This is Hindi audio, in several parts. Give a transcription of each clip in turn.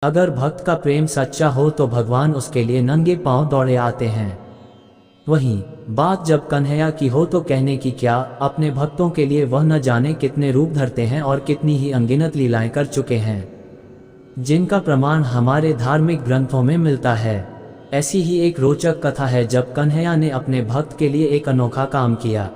अगर भक्त का प्रेम सच्चा हो तो भगवान उसके लिए नंगे पांव दौड़े आते हैं। वहीं बात जब कन्हैया की हो तो कहने की क्या, अपने भक्तों के लिए वह न जाने कितने रूप धरते हैं और कितनी ही अनगिनत लीलाएं कर चुके हैं, जिनका प्रमाण हमारे धार्मिक ग्रंथों में मिलता है। ऐसी ही एक रोचक कथा है जब कन्हैया ने अपने भक्त के लिए एक अनोखा काम किया।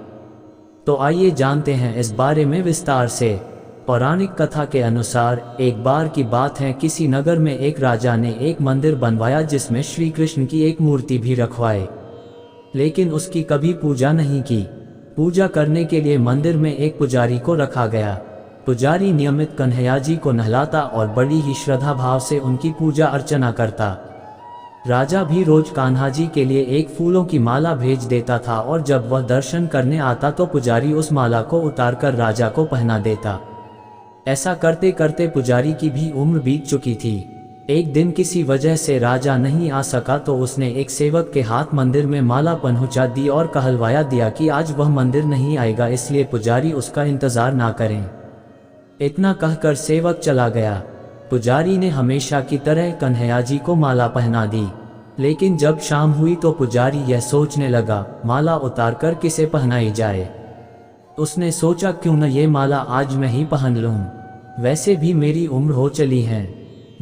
तो आइए जानते हैं इस बारे में विस्तार से। पौराणिक कथा के अनुसार एक बार की बात है, किसी नगर में एक राजा ने एक मंदिर बनवाया जिसमें श्री कृष्ण की एक मूर्ति भी रखवाई, लेकिन उसकी कभी पूजा नहीं की। पूजा करने के लिए मंदिर में एक पुजारी को रखा गया। पुजारी नियमित कन्हैया जी को नहलाता और बड़ी ही श्रद्धा भाव से उनकी पूजा अर्चना करता। राजा भी रोज कान्हा जी के लिए एक फूलों की माला भेज देता था और जब वह दर्शन करने आता तो पुजारी उस माला को उतारकर राजा को पहना देता। ऐसा करते करते पुजारी की भी उम्र बीत चुकी थी। एक दिन किसी वजह से राजा नहीं आ सका तो उसने एक सेवक के हाथ मंदिर में माला पहुंचा दी और कहलवाया दिया कि आज वह मंदिर नहीं आएगा, इसलिए पुजारी उसका इंतजार ना करें। इतना कहकर सेवक चला गया। पुजारी ने हमेशा की तरह कन्हैया जी को माला पहना दी, लेकिन जब शाम हुई तो पुजारी यह सोचने लगा माला उतारकर किसे पहनाई जाए। उसने सोचा क्यों न ये माला आज मैं ही पहन लूं, वैसे भी मेरी उम्र हो चली है,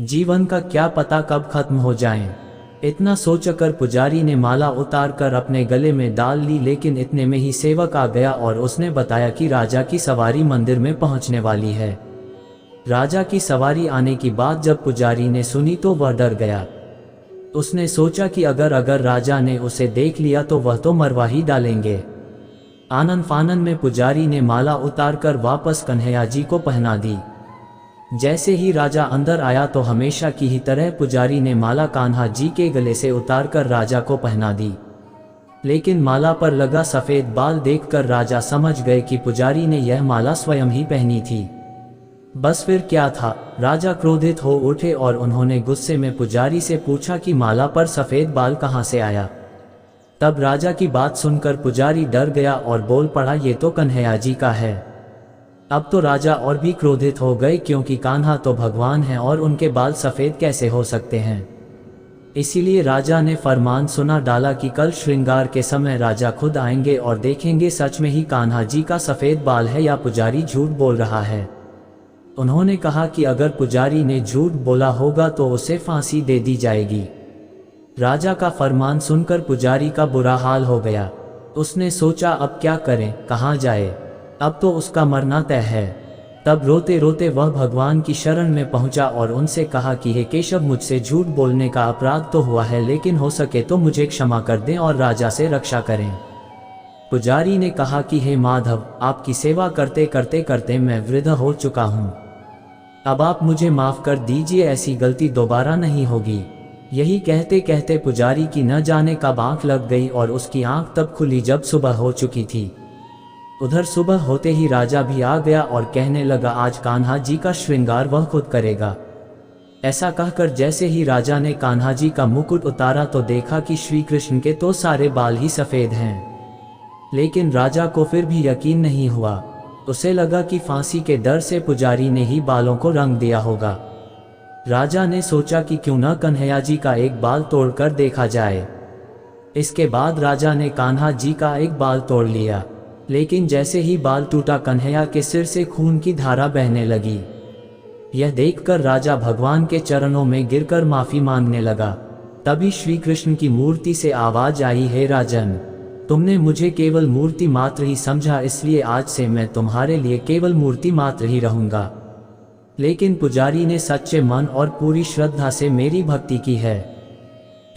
जीवन का क्या पता कब खत्म हो जाए। इतना सोचकर पुजारी ने माला उतारकर अपने गले में डाल ली, लेकिन इतने में ही सेवक आ गया और उसने बताया कि राजा की सवारी मंदिर में पहुंचने वाली है। राजा की सवारी आने की बात जब पुजारी ने सुनी तो वह डर गया। उसने सोचा कि अगर राजा ने उसे देख लिया तो वह तो मरवा ही डालेंगे। आनन फानन में पुजारी ने माला उतारकर वापस कन्हैया जी को पहना दी। जैसे ही राजा अंदर आया तो हमेशा की ही तरह पुजारी ने माला कान्हा जी के गले से उतारकर राजा को पहना दी, लेकिन माला पर लगा सफेद बाल देखकर राजा समझ गए कि पुजारी ने यह माला स्वयं ही पहनी थी। बस फिर क्या था, राजा क्रोधित हो उठे और उन्होंने गुस्से में पुजारी से पूछा कि माला पर सफेद बाल कहाँ से आया। तब राजा की बात सुनकर पुजारी डर गया और बोल पड़ा, ये तो कन्हैया जी का है। अब तो राजा और भी क्रोधित हो गए, क्योंकि कान्हा तो भगवान हैं और उनके बाल सफेद कैसे हो सकते हैं। इसीलिए राजा ने फरमान सुना डाला कि कल श्रृंगार के समय राजा खुद आएंगे और देखेंगे सच में ही कान्हा जी का सफेद बाल है या पुजारी झूठ बोल रहा है। उन्होंने कहा कि अगर पुजारी ने झूठ बोला होगा तो उसे फांसी दे दी जाएगी। राजा का फरमान सुनकर पुजारी का बुरा हाल हो गया। उसने सोचा अब क्या करें, कहाँ जाए, अब तो उसका मरना तय है। तब रोते रोते वह भगवान की शरण में पहुंचा और उनसे कहा कि हे केशव, मुझसे झूठ बोलने का अपराध तो हुआ है, लेकिन हो सके तो मुझे क्षमा कर दें और राजा से रक्षा करें। पुजारी ने कहा कि हे माधव, आपकी सेवा करते करते करते मैं वृद्ध हो चुका हूँ, अब आप मुझे माफ कर दीजिए, ऐसी गलती दोबारा नहीं होगी। यही कहते कहते पुजारी की न जाने कब आंख लग गई और उसकी आंख तब खुली जब सुबह हो चुकी थी। उधर सुबह होते ही राजा भी आ गया और कहने लगा आज कान्हा जी का श्रृंगार वह खुद करेगा। ऐसा कहकर जैसे ही राजा ने कान्हा जी का मुकुट उतारा तो देखा कि श्री कृष्ण के तो सारे बाल ही सफेद हैं, लेकिन राजा को फिर भी यकीन नहीं हुआ। उसे लगा कि फांसी के डर से पुजारी ने ही बालों को रंग दिया होगा। राजा ने सोचा कि क्यों न कन्हैया जी का एक बाल तोड़कर देखा जाए। इसके बाद राजा ने कान्हा जी का एक बाल तोड़ लिया, लेकिन जैसे ही बाल टूटा कन्हैया के सिर से खून की धारा बहने लगी। यह देखकर राजा भगवान के चरणों में गिरकर माफी मांगने लगा। तभी श्री कृष्ण की मूर्ति से आवाज आई, हे राजन, तुमने मुझे केवल मूर्ति मात्र ही समझा, इसलिए आज से मैं तुम्हारे लिए केवल मूर्ति मात्र ही रहूंगा। लेकिन पुजारी ने सच्चे मन और पूरी श्रद्धा से मेरी भक्ति की है,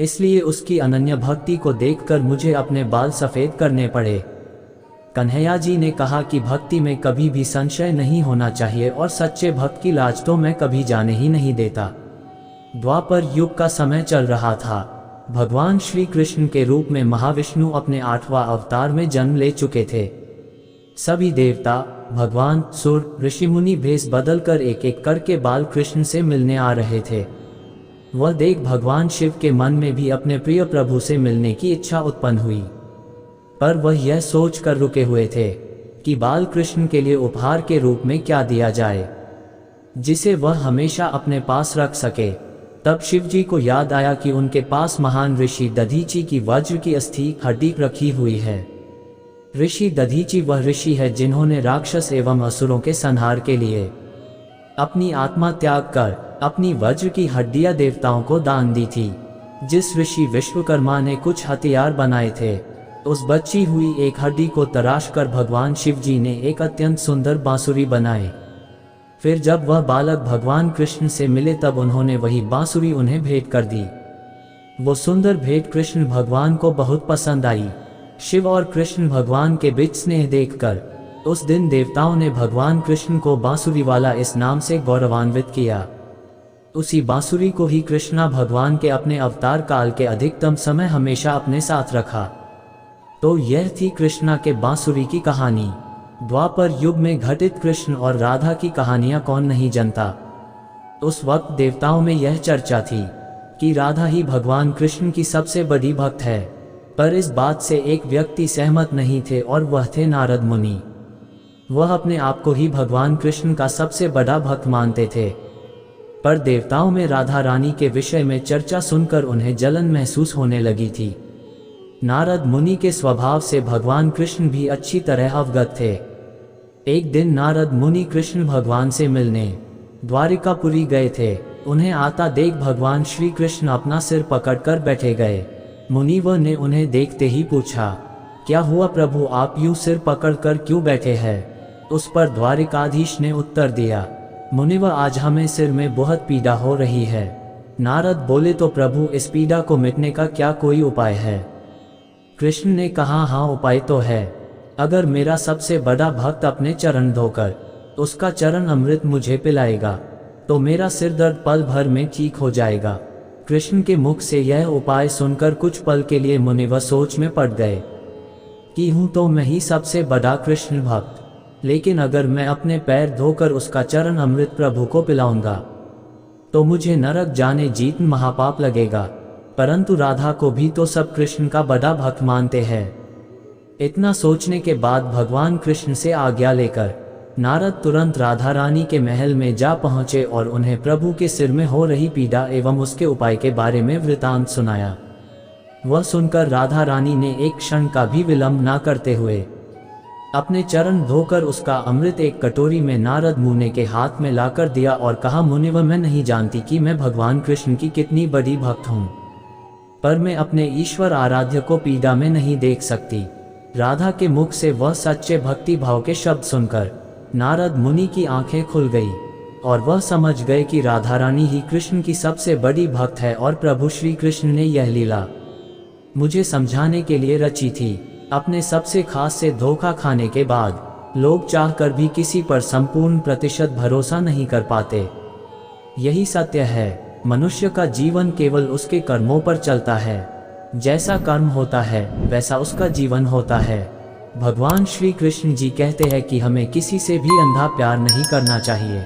इसलिए उसकी अनन्य भक्ति को देखकर मुझे अपने बाल सफेद करने पड़े। कन्हैया जी ने कहा कि भक्ति में कभी भी संशय नहीं होना चाहिए और सच्चे भक्त की लाज तो मैं कभी जाने ही नहीं देता। द्वापर युग का समय चल रहा था। भगवान श्री कृष्ण के रूप में महाविष्णु अपने 8वां अवतार में जन्म ले चुके थे। सभी देवता, भगवान, सुर, ऋषि मुनि भेष बदलकर एक एक करके बाल कृष्ण से मिलने आ रहे थे। वह देख भगवान शिव के मन में भी अपने प्रिय प्रभु से मिलने की इच्छा उत्पन्न हुई, पर वह यह सोच कर रुके हुए थे कि बाल कृष्ण के लिए उपहार के रूप में क्या दिया जाए जिसे वह हमेशा अपने पास रख सके। तब शिवजी को याद आया कि उनके पास महान ऋषि दधीची की वज्र की अस्थि हड्डी रखी हुई है। ऋषि दधीची वह ऋषि है जिन्होंने राक्षस एवं असुरों के संहार के लिए अपनी आत्मा त्याग कर अपनी वज्र की हड्डियां देवताओं को दान दी थी। जिस ऋषि विश्वकर्मा ने कुछ हथियार बनाए थे, उस बची हुई एक हड्डी को तराश कर भगवान शिवजी ने एक अत्यंत सुंदर बांसुरी बनाई। फिर जब वह बालक भगवान कृष्ण से मिले तब उन्होंने वही बांसुरी उन्हें भेंट कर दी। वो सुंदर भेंट कृष्ण भगवान को बहुत पसंद आई। शिव और कृष्ण भगवान के बीच स्नेह देखकर उस दिन देवताओं ने भगवान कृष्ण को बांसुरी वाला इस नाम से गौरवान्वित किया। उसी बांसुरी को ही कृष्णा भगवान के अपने अवतार काल के अधिकतम समय हमेशा अपने साथ रखा। तो यह थी कृष्णा के बांसुरी की कहानी। द्वापर युग में घटित कृष्ण और राधा की कहानियां कौन नहीं जानता। उस वक्त देवताओं में यह चर्चा थी कि राधा ही भगवान कृष्ण की सबसे बड़ी भक्त है, पर इस बात से एक व्यक्ति सहमत नहीं थे और वह थे नारद मुनि। वह अपने आप को ही भगवान कृष्ण का सबसे बड़ा भक्त मानते थे, पर देवताओं में राधा रानी के विषय में चर्चा सुनकर उन्हें जलन महसूस होने लगी थी। नारद मुनि के स्वभाव से भगवान कृष्ण भी अच्छी तरह अवगत थे। एक दिन नारद मुनि कृष्ण भगवान से मिलने द्वारिकापुरी गए थे। उन्हें आता देख भगवान श्री कृष्ण अपना सिर पकड़कर बैठे गए। मुनिवर ने उन्हें देखते ही पूछा, क्या हुआ प्रभु, आप यूं सिर पकड़कर क्यों बैठे हैं? उस पर द्वारिकाधीश ने उत्तर दिया, मुनिवर आज हमें सिर में बहुत पीड़ा हो रही है। नारद बोले, तो प्रभु इस पीड़ा को मिटने का क्या कोई उपाय है? कृष्ण ने कहा, हाँ उपाय तो है। अगर मेरा सबसे बड़ा भक्त अपने चरण धोकर उसका चरण अमृत मुझे पिलाएगा तो मेरा सिर दर्द पल भर में ठीक हो जाएगा। कृष्ण के मुख से यह उपाय सुनकर कुछ पल के लिए मुनिवर सोच में पड़ गए कि हूँ तो मैं ही सबसे बड़ा कृष्ण भक्त, लेकिन अगर मैं अपने पैर धोकर उसका चरण अमृत प्रभु को पिलाऊंगा तो मुझे नरक जाने जीत महापाप लगेगा। परंतु राधा को भी तो सब कृष्ण का बड़ा भक्त मानते हैं। इतना सोचने के बाद भगवान कृष्ण से आज्ञा लेकर नारद तुरंत राधा रानी के महल में जा पहुंचे और उन्हें प्रभु के सिर में हो रही पीड़ा एवं उसके उपाय के बारे में वृतांत सुनाया। वह सुनकर राधा रानी ने एक क्षण का भी विलंब न करते हुए अपने चरण धोकर उसका अमृत एक कटोरी में नारद मुनि के हाथ में लाकर दिया और कहा, मुनिवर मैं नहीं जानती कि मैं भगवान कृष्ण की कितनी बड़ी भक्त हूँ, पर मैं अपने ईश्वर आराध्य को पीड़ा में नहीं देख सकती। राधा के मुख से वह सच्चे भक्ति भाव के शब्द सुनकर नारद मुनि की आंखें खुल गई और वह समझ गए कि राधा रानी ही कृष्ण की सबसे बड़ी भक्त है और प्रभु श्री कृष्ण ने यह लीला मुझे समझाने के लिए रची थी। अपने सबसे खास से धोखा खाने के बाद लोग चाहकर भी किसी पर संपूर्ण प्रतिशत भरोसा नहीं कर पाते। यही सत्य है। मनुष्य का जीवन केवल उसके कर्मों पर चलता है। जैसा कर्म होता है वैसा उसका जीवन होता है। भगवान श्री कृष्ण जी कहते हैं कि हमें किसी से भी अंधा प्यार नहीं करना चाहिए।